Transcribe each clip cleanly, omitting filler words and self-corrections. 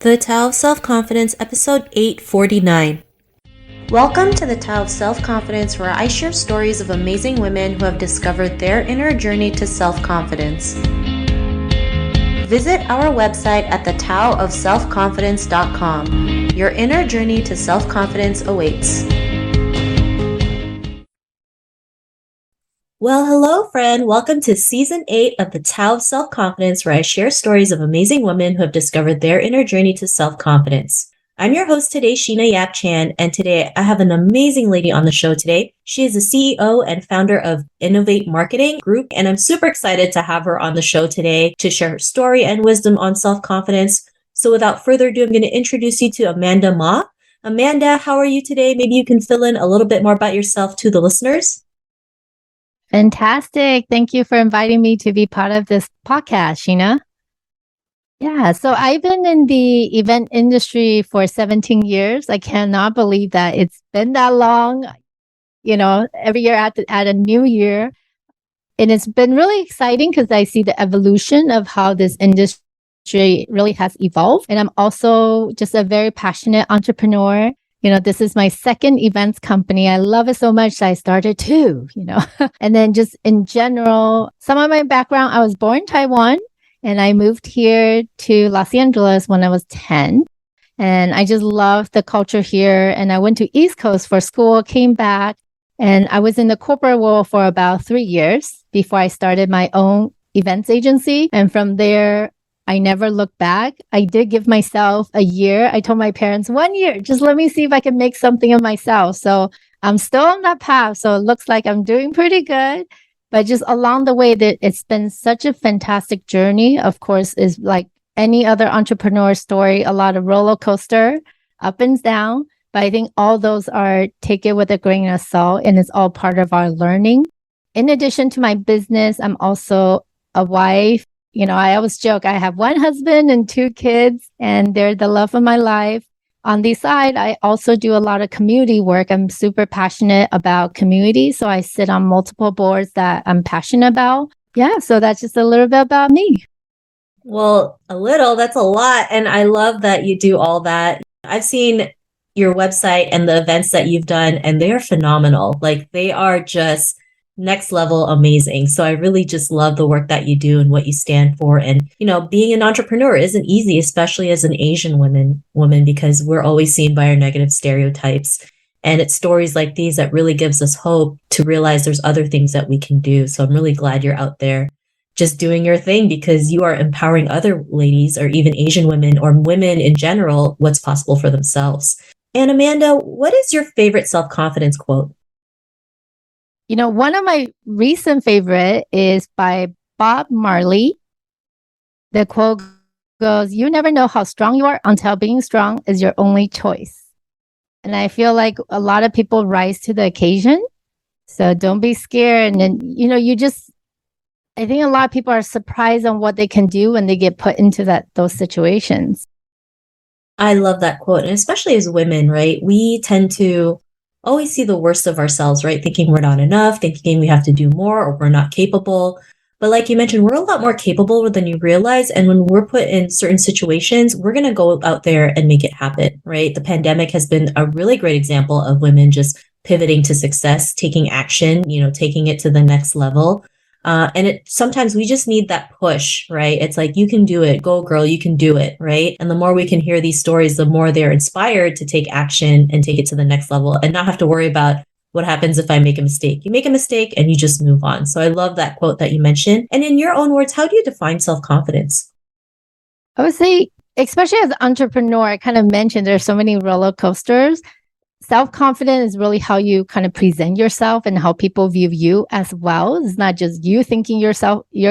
The Tao of Self-Confidence, episode 849. Welcome to the Tao of Self-Confidence, where I share stories of amazing women who have discovered their inner journey to self-confidence. Visit our website at thetaoofselfconfidence.com. Your inner journey to self-confidence awaits. Well, hello, friend. Welcome to Season 8 of the Tao of Self-Confidence, where I share stories of amazing women who have discovered their inner journey to self-confidence. I'm your host today, Sheena Yap Chan, and today I have an amazing lady on the show today. She is the CEO and founder of Innovate Marketing Group, and I'm super excited to have her on the show today to share her story and wisdom on self-confidence. So without further ado, I'm going to introduce you to Amanda Ma. Amanda, how are you today? Maybe you can fill in a little bit more about yourself to the listeners. Fantastic. Thank you for inviting me to be part of this podcast, Sheena. Yeah, so I've been in the event industry for 17 years. I cannot believe that it's been that long. Every year at a new year. And it's been really exciting because I see the evolution of how this industry really has evolved. And I'm also just a very passionate entrepreneur. This is my second events company. I love it so much that I started two, and then just in general, some of my background, I was born in Taiwan and I moved here to Los Angeles when I was 10. And I just love the culture here. And I went to East Coast for school, came back, and I was in the corporate world for about 3 years before I started my own events agency. And from there, I never looked back. I did give myself a year. I told my parents 1 year, just let me see if I can make something of myself. So I'm still on that path. So it looks like I'm doing pretty good. But just along the way, that it's been such a fantastic journey. Of course, is like any other entrepreneur story, a lot of roller coaster, up and down. But I think all those are take it with a grain of salt, and it's all part of our learning. In addition to my business, I'm also a wife. I always joke, I have one husband and 2 kids, and they're the love of my life. On the side, I also do a lot of community work. I'm super passionate about community. So I sit on multiple boards that I'm passionate about. Yeah, so that's just a little bit about me. Well, a little, that's a lot. And I love that you do all that. I've seen your website and the events that you've done, and they are phenomenal. Like, they are just next level amazing. So I really just love the work that you do and what you stand for. And, being an entrepreneur isn't easy, especially as an Asian woman, because we're always seen by our negative stereotypes. And it's stories like these that really gives us hope to realize there's other things that we can do. So I'm really glad you're out there just doing your thing, because you are empowering other ladies, or even Asian women or women in general, what's possible for themselves. And Amanda, what is your favorite self-confidence quote? One of my recent favorite is by Bob Marley. The quote goes, "You never know how strong you are until being strong is your only choice." And I feel like a lot of people rise to the occasion. So don't be scared. And then, I think a lot of people are surprised on what they can do when they get put into those situations. I love that quote. And especially as women, right? We tend to always see the worst of ourselves, right? Thinking we're not enough, thinking we have to do more, or we're not capable. But like you mentioned, we're a lot more capable than you realize. And when we're put in certain situations, we're going to go out there and make it happen, right? The pandemic has been a really great example of women just pivoting to success, taking action, taking it to the next level. And sometimes we just need that push, right? It's like, you can do it. Go girl, you can do it, right? And the more we can hear these stories, the more they're inspired to take action and take it to the next level and not have to worry about what happens if I make a mistake. You make a mistake and you just move on. So I love that quote that you mentioned. And in your own words, how do you define self-confidence? I would say, especially as an entrepreneur, I kind of mentioned there's so many roller coasters. Self-confidence is really how you kind of present yourself and how people view you as well. It's not just you thinking you're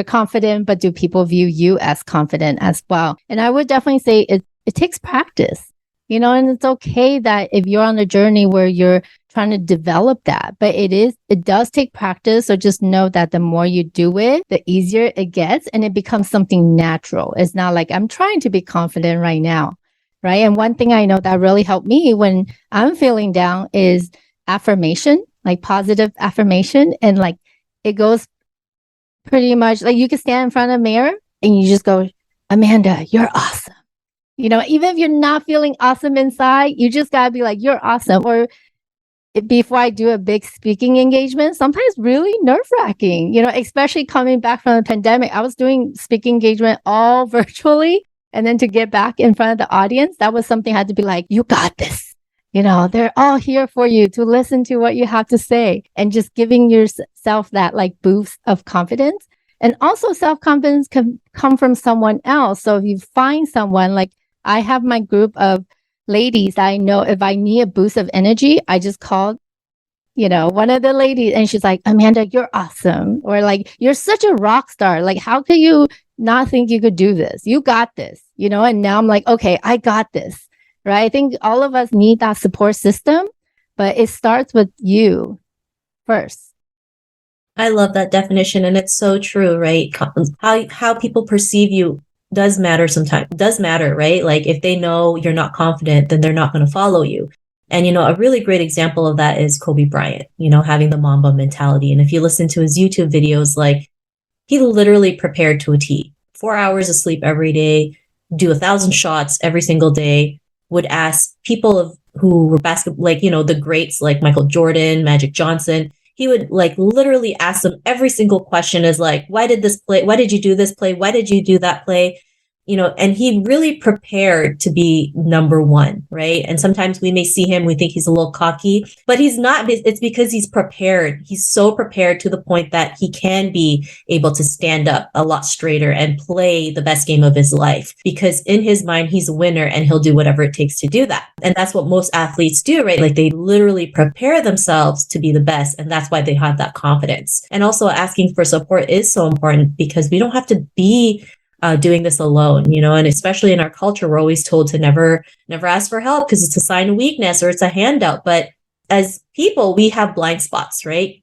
confident, but do people view you as confident as well? And I would definitely say it takes practice, and it's okay that if you're on a journey where you're trying to develop that, but it does take practice. So just know that the more you do it, the easier it gets, and it becomes something natural. It's not like I'm trying to be confident right now. Right. And one thing I know that really helped me when I'm feeling down is affirmation, like positive affirmation. And like, it goes pretty much like you can stand in front of a mirror and you just go, "Amanda, you're awesome. Even if you're not feeling awesome inside, you just gotta be like, you're awesome. Or before I do a big speaking engagement, sometimes really nerve-wracking, especially coming back from the pandemic. I was doing speaking engagement all virtually. And then to get back in front of the audience, that was something I had to be like, you got this. They're all here for you to listen to what you have to say, and just giving yourself that like boost of confidence. And also self-confidence can come from someone else. So if you find someone, like I have my group of ladies that I know, if I need a boost of energy, I just call, one of the ladies, and she's like, Amanda, you're awesome. Or like, you're such a rock star. Like, how could you not think you could do this? You got this, and now I'm like, okay, I got this. Right. I think all of us need that support system, but it starts with you first. I love that definition. And it's so true, right? How people perceive you does matter sometimes, does matter, right? Like if they know you're not confident, then they're not going to follow you. And, a really great example of that is Kobe Bryant, having the Mamba mentality. And if you listen to his YouTube videos, like he literally prepared to a T, 4 hours of sleep every day, do 1,000 shots every single day, would ask people who were basketball, like, the greats like Michael Jordan, Magic Johnson. He would like literally ask them every single question is like, why did you do this play? Why did you do that play? And he really prepared to be number one, right? And sometimes we may see him, we think he's a little cocky, but he's not. It's because he's prepared. He's so prepared to the point that he can be able to stand up a lot straighter and play the best game of his life, because in his mind, he's a winner and he'll do whatever it takes to do that. And that's what most athletes do, right? Like they literally prepare themselves to be the best. And that's why they have that confidence. And also asking for support is so important, because we don't have to be doing this alone, and especially in our culture, we're always told to never ask for help because it's a sign of weakness or it's a handout. But as people, we have blind spots, right?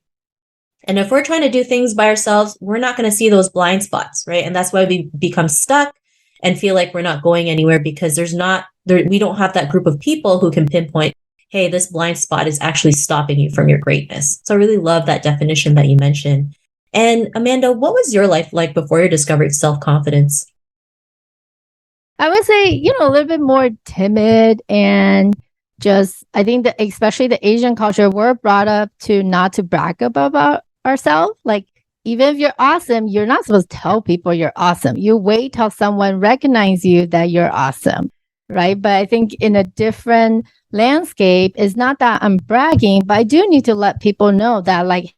And if we're trying to do things by ourselves, we're not going to see those blind spots, right? And that's why we become stuck and feel like we're not going anywhere, because we don't have that group of people who can pinpoint, hey, this blind spot is actually stopping you from your greatness. So I really love that definition that you mentioned. And Amanda, what was your life like before you discovered self-confidence? I would say, a little bit more timid, and just, I think that especially the Asian culture, we're brought up to not to brag about ourselves. Like, even if you're awesome, you're not supposed to tell people you're awesome. You wait till someone recognizes you that you're awesome, right? But I think in a different landscape, it's not that I'm bragging, but I do need to let people know that, like,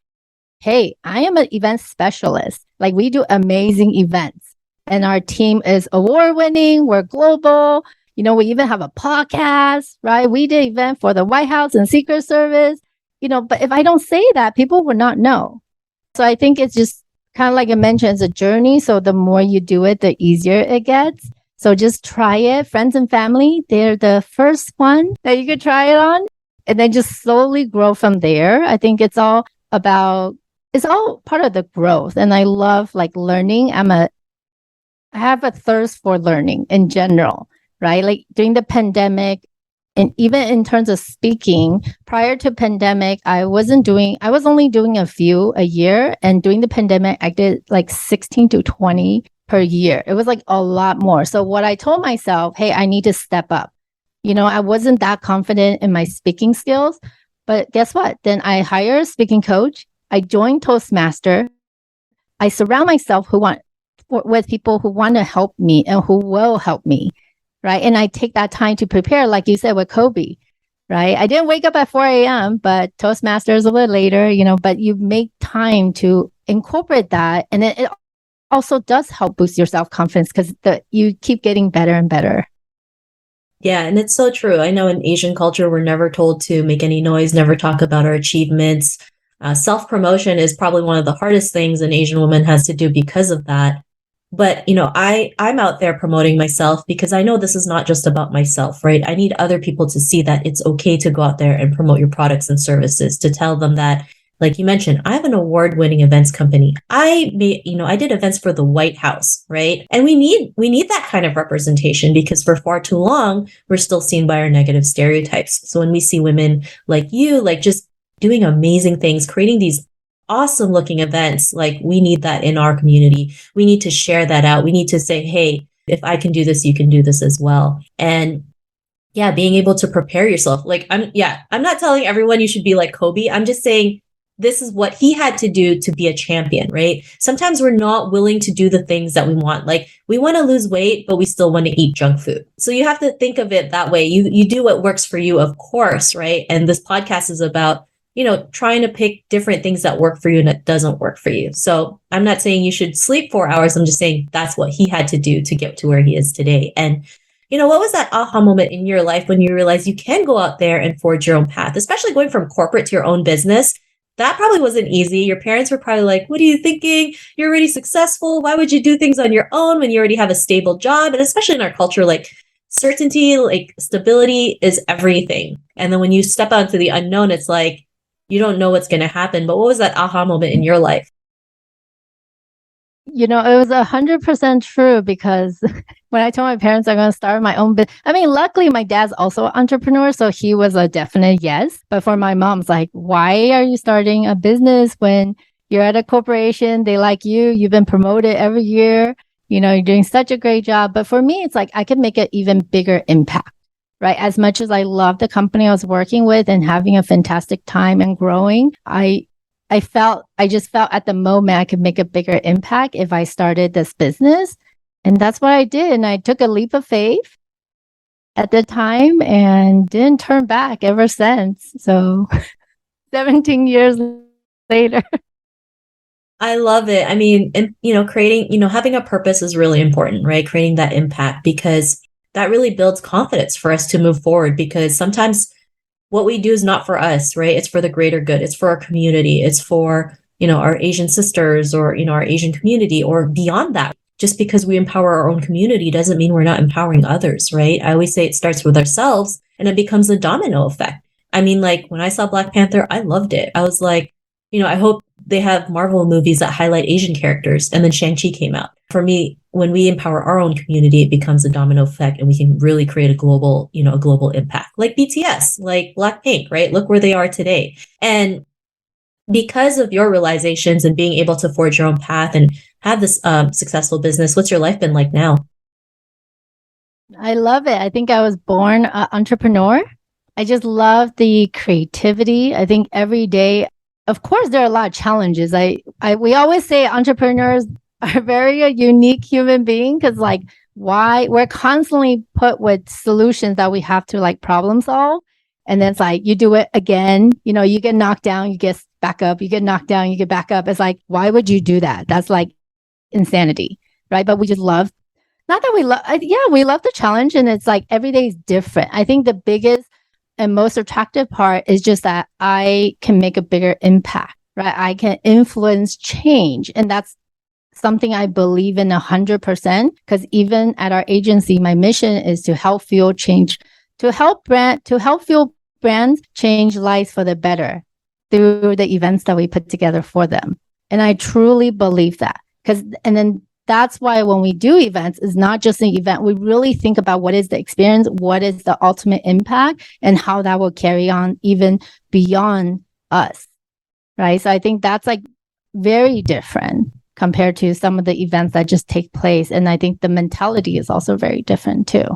hey, I am an event specialist. Like, we do amazing events and our team is award-winning. We're global. We even have a podcast, right? We did an event for the White House and Secret Service, but if I don't say that, people would not know. So I think it's just kind of like I mentioned, it's a journey. So the more you do it, the easier it gets. So just try it. Friends and family, they're the first one that you could try it on, and then just slowly grow from there. I think it's all part of the growth. And I love like learning. I have a thirst for learning in general, right? Like during the pandemic, and even in terms of speaking, prior to pandemic, I was only doing a few a year. And during the pandemic, I did like 16 to 20 per year. It was like a lot more. So what I told myself, hey, I need to step up. I wasn't that confident in my speaking skills, but guess what? Then I hired a speaking coach. I joined Toastmaster. I surround myself with people who want to help me and who will help me, right? And I take that time to prepare, like you said, with Kobe, right? I didn't wake up at 4 a.m., but Toastmaster is a little later, but you make time to incorporate that. And it also does help boost your self-confidence because you keep getting better and better. Yeah, and it's so true. I know in Asian culture, we're never told to make any noise, never talk about our achievements. Self-promotion is probably one of the hardest things an Asian woman has to do because of that. But, I'm out there promoting myself because I know this is not just about myself, right? I need other people to see that it's okay to go out there and promote your products and services, to tell them that, like you mentioned, I have an award-winning events company. I did events for the White House, right? And we need that kind of representation because for far too long, we're still seen by our negative stereotypes. So when we see women like you, like just doing amazing things, creating these awesome looking events, like we need that in our community. We need to share that out. We need to say, hey, if I can do this, you can do this as well. And yeah, being able to prepare yourself. Like, I'm not telling everyone you should be like Kobe. I'm just saying this is what he had to do to be a champion, right? Sometimes we're not willing to do the things that we want. Like, we want to lose weight, but we still want to eat junk food. So you have to think of it that way. You do what works for you, of course, right? And this podcast is about, trying to pick different things that work for you and that doesn't work for you. So I'm not saying you should sleep 4 hours. I'm just saying that's what he had to do to get to where he is today. And what was that aha moment in your life when you realized you can go out there and forge your own path, especially going from corporate to your own business? That probably wasn't easy. Your parents were probably like, what are you thinking? You're already successful. Why would you do things on your own when you already have a stable job? And especially in our culture, like certainty, like stability is everything. And then when you step out into the unknown, it's like, you don't know what's going to happen. But what was that aha moment in your life? It was 100% true because when I told my parents I'm going to start my own business, I mean, luckily my dad's also an entrepreneur, so he was a definite yes. But for my mom's like, why are you starting a business when you're at a corporation? They like you. You've been promoted every year. You're doing such a great job. But for me, it's like I could make an even bigger impact, right? As much as I love the company I was working with and having a fantastic time and growing, I just felt at the moment I could make a bigger impact if I started this business. And that's what I did. And I took a leap of faith at the time and didn't turn back ever since. So 17 years later. I love it. I mean, and, creating, having a purpose is really important, right? Creating that impact, because that really builds confidence for us to move forward, because sometimes what we do is not for us, right? It's for the greater good. It's for our community. It's for, our Asian sisters or, our Asian community or beyond that. Just because we empower our own community doesn't mean we're not empowering others, right? I always say it starts with ourselves and it becomes a domino effect. I mean, like when I saw Black Panther, I loved it. I was like, I hope they have Marvel movies that highlight Asian characters. And then Shang-Chi came out. For me, when we empower our own community, it becomes a domino effect and we can really create a global impact, like BTS, like Blackpink, right? Look where they are today. And because of your realizations and being able to forge your own path and have this successful business, what's your life been like now? I love it. I think I was born an entrepreneur. I just love the creativity. I think every day, of course, there are a lot of challenges. We always say entrepreneurs are very a unique human being because why we're constantly put with solutions that we have to problem solve. And then it's like, you do it again, you get knocked down, you get back up, you get knocked down, you get back up. It's like, why would you do that? That's like insanity, right? But we just love, not that we love, we love the challenge, and it's like every day is different. I think the biggest and most attractive part is just that I can make a bigger impact, right? I can influence change. And that's something I believe in 100%, because even at our agency, my mission is to help fuel change, to help fuel brands change lives for the better through the events that we put together for them. And I truly believe that. And then that's why when we do events, it's not just an event. We really think about what is the experience, what is the ultimate impact, and how that will carry on even beyond us, right? So I think that's very different compared to some of the events that just take place. And I think the mentality is also very different too.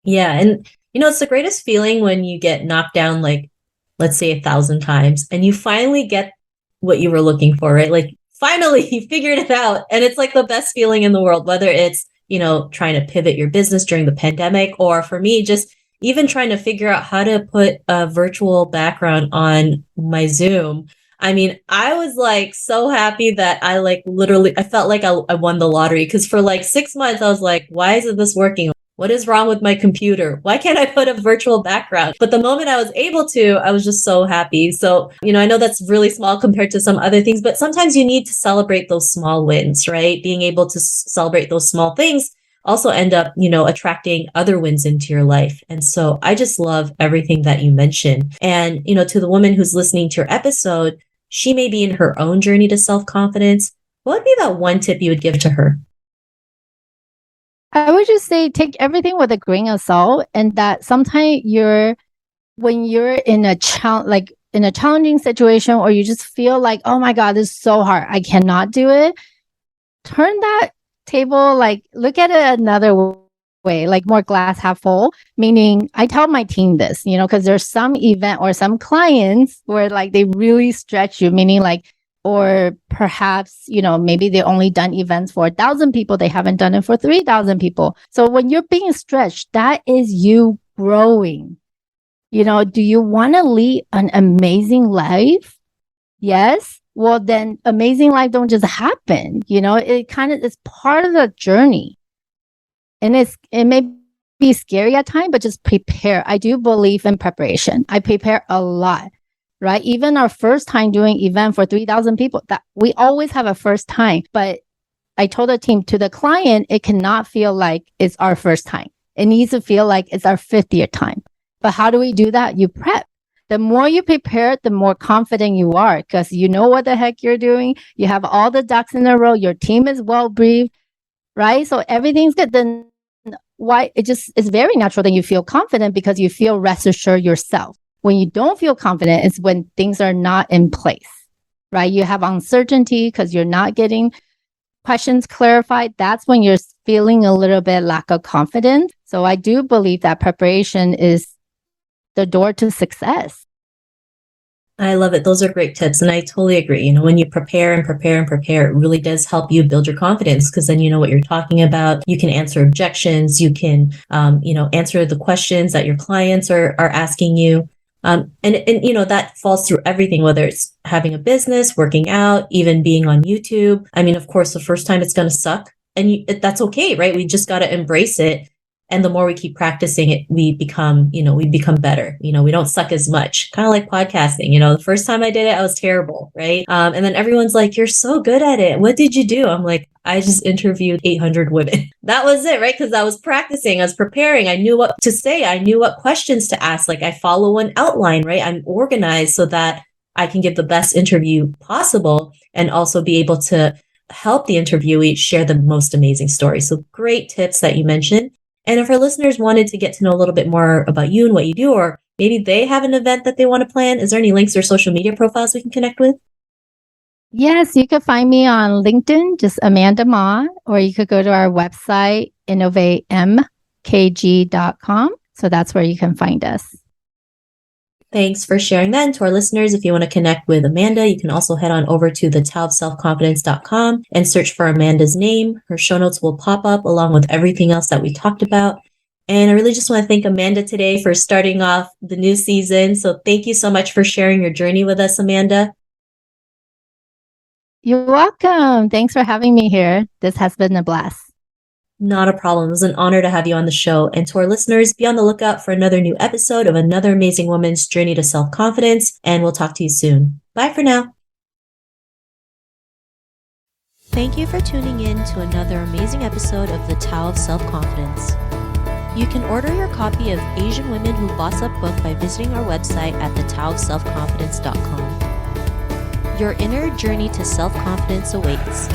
Yeah. And, it's the greatest feeling when you get knocked down, let's say 1,000 times, and you finally get what you were looking for, right? Finally you figured it out. And it's the best feeling in the world, whether it's, trying to pivot your business during the pandemic, or for me, just even trying to figure out how to put a virtual background on my Zoom. I mean, I was so happy that I literally, I felt like I won the lottery, because for 6 months I was like, why isn't this working? What is wrong with my computer? Why can't I put a virtual background? But the moment I was able to, I was just so happy. So, I know that's really small compared to some other things, but sometimes you need to celebrate those small wins, right? Being able to celebrate those small things also end up, attracting other wins into your life. And so I just love everything that you mentioned. And, to the woman who's listening to your episode, she may be in her own journey to self-confidence. What would be that one tip you would give to her? I would just say take everything with a grain of salt, and that sometimes when you're in a challenging situation, or you just feel like, oh my God, this is so hard, I cannot do it. table, like look at it another way, like more glass half full, meaning I tell my team this, because there's some event or some clients where like they really stretch you, meaning like, or perhaps, maybe they only done events for 1,000 people. They haven't done it for 3,000 people. So when you're being stretched, that is you growing. Do you want to lead an amazing life? Yes. Well, then amazing life don't just happen. It kind of is part of the journey. And it may be scary at times, but just prepare. I do believe in preparation. I prepare a lot, right? Even our first time doing event for 3,000 people, that we always have a first time. But I told the team, to the client, it cannot feel like it's our first time. It needs to feel like it's our 50th time. But how do we do that? You prep. The more you prepare, the more confident you are, because you know what the heck you're doing. You have all the ducks in a row. Your team is well briefed, right? So everything's good. Then why it's very natural that you feel confident, because you feel rest assured yourself. When you don't feel confident, it's when things are not in place, right? You have uncertainty because you're not getting questions clarified. That's when you're feeling a little bit lack of confidence. So I do believe that preparation is the door to success. I love it. Those are great tips. And I totally agree. When you prepare and prepare and prepare, it really does help you build your confidence, because then you know what you're talking about. You can answer objections. You can, answer the questions that your clients are asking you. And that falls through everything, whether it's having a business, working out, even being on YouTube. I mean, of course, the first time it's going to suck, and that's okay, right? We just got to embrace it. And the more we keep practicing it, we become better. We don't suck as much, kind of like podcasting. The first time I did it, I was terrible, right? And then everyone's like, you're so good at it. What did you do? I'm like, I just interviewed 800 women. That was it, right? Because I was practicing, I was preparing. I knew what to say. I knew what questions to ask. Like I follow an outline, right? I'm organized so that I can give the best interview possible and also be able to help the interviewee share the most amazing story. So great tips that you mentioned. And if our listeners wanted to get to know a little bit more about you and what you do, or maybe they have an event that they want to plan, is there any links or social media profiles we can connect with? Yes, you could find me on LinkedIn, just Amanda Ma, or you could go to our website, innovatemkg.com. So that's where you can find us. Thanks for sharing that. And to our listeners, if you want to connect with Amanda, you can also head on over to thetaoofselfconfidence.com and search for Amanda's name. Her show notes will pop up along with everything else that we talked about. And I really just want to thank Amanda today for starting off the new season. So thank you so much for sharing your journey with us, Amanda. You're welcome. Thanks for having me here. This has been a blast. Not a problem. It was an honor to have you on the show. And to our listeners, be on the lookout for another new episode of another amazing woman's journey to self-confidence. And we'll talk to you soon. Bye for now. Thank you for tuning in to another amazing episode of The Tao of Self-Confidence. You can order your copy of Asian Women Who Boss Up book by visiting our website at thetaoofselfconfidence.com. Your inner journey to self-confidence awaits.